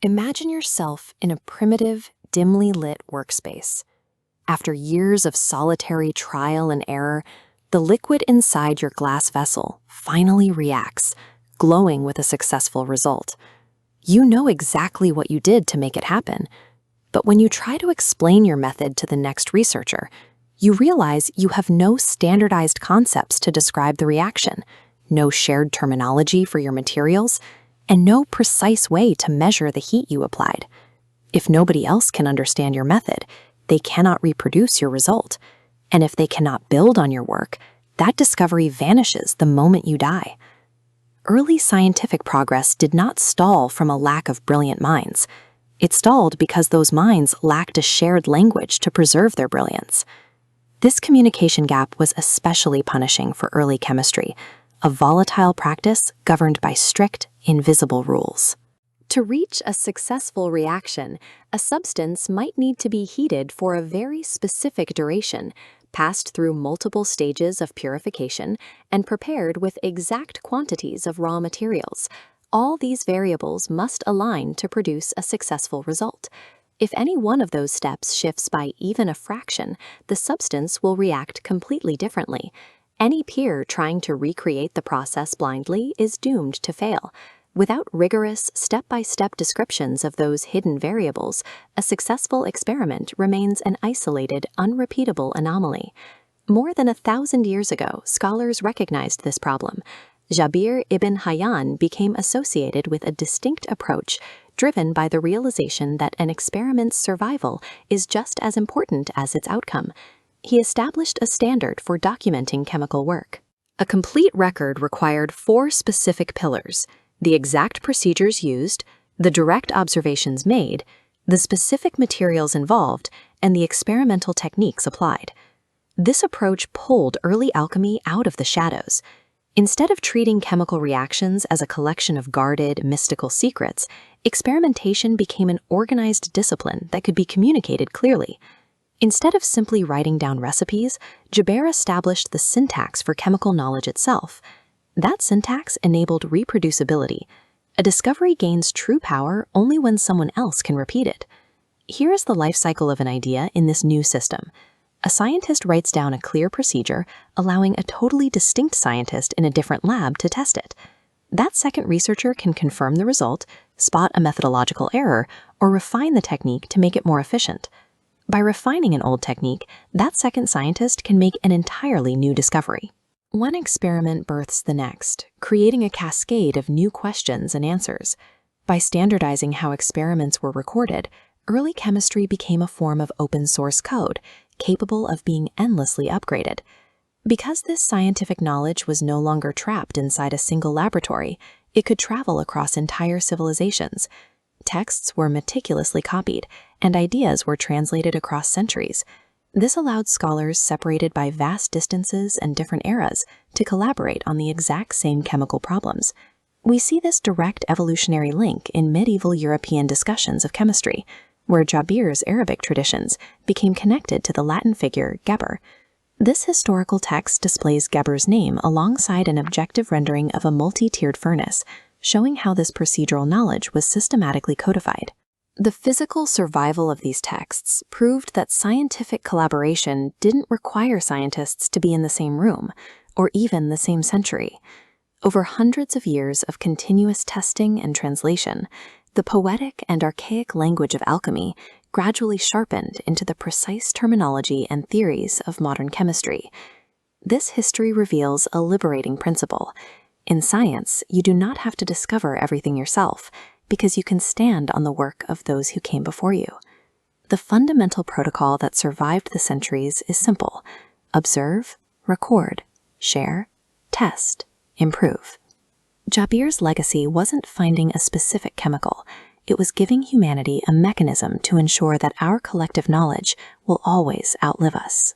Imagine yourself in a primitive, dimly lit workspace. After years of solitary trial and error, the liquid inside your glass vessel finally reacts, glowing with a successful result. You know exactly what you did to make it happen, but when you try to explain your method to the next researcher, you realize you have no standardized concepts to describe the reaction, no shared terminology for your materials, and no precise way to measure the heat you applied. If nobody else can understand your method, they cannot reproduce your result. And if they cannot build on your work, that discovery vanishes the moment you die. Early scientific progress did not stall from a lack of brilliant minds. It stalled because those minds lacked a shared language to preserve their brilliance. This communication gap was especially punishing for early chemistry, a volatile practice governed by strict, invisible rules. To reach a successful reaction, a substance might need to be heated for a very specific duration, passed through multiple stages of purification, and prepared with exact quantities of raw materials. All these variables must align to produce a successful result. If any one of those steps shifts by even a fraction, the substance will react completely differently. Any peer trying to recreate the process blindly is doomed to fail. Without rigorous, step-by-step descriptions of those hidden variables, a successful experiment remains an isolated, unrepeatable anomaly. More than 1,000 years ago, scholars recognized this problem. Jabir ibn Hayyan became associated with a distinct approach, driven by the realization that an experiment's survival is just as important as its outcome. He established a standard for documenting chemical work. A complete record required 4 specific pillars: the exact procedures used, the direct observations made, the specific materials involved, and the experimental techniques applied. This approach pulled early alchemy out of the shadows. Instead of treating chemical reactions as a collection of guarded, mystical secrets, experimentation became an organized discipline that could be communicated clearly. Instead of simply writing down recipes, Jabir established the syntax for chemical knowledge itself. That syntax enabled reproducibility. A discovery gains true power only when someone else can repeat it. Here is the life cycle of an idea in this new system. A scientist writes down a clear procedure, allowing a totally distinct scientist in a different lab to test it. That second researcher can confirm the result, spot a methodological error, or refine the technique to make it more efficient. By refining an old technique, that second scientist can make an entirely new discovery. One experiment births the next, creating a cascade of new questions and answers. By standardizing how experiments were recorded, early chemistry became a form of open-source code, capable of being endlessly upgraded. Because this scientific knowledge was no longer trapped inside a single laboratory, it could travel across entire civilizations. Texts were meticulously copied, and ideas were translated across centuries. This allowed scholars separated by vast distances and different eras to collaborate on the exact same chemical problems. We see this direct evolutionary link in medieval European discussions of chemistry, where Jabir's Arabic traditions became connected to the Latin figure Geber. This historical text displays Geber's name alongside an objective rendering of a multi-tiered furnace, showing how this procedural knowledge was systematically codified. The physical survival of these texts proved that scientific collaboration didn't require scientists to be in the same room, or even the same century. Over hundreds of years of continuous testing and translation, the poetic and archaic language of alchemy gradually sharpened into the precise terminology and theories of modern chemistry. This history reveals a liberating principle. In science, you do not have to discover everything yourself, because you can stand on the work of those who came before you. The fundamental protocol that survived the centuries is simple: observe, record, share, test, improve. Jabir's legacy wasn't finding a specific chemical. It was giving humanity a mechanism to ensure that our collective knowledge will always outlive us.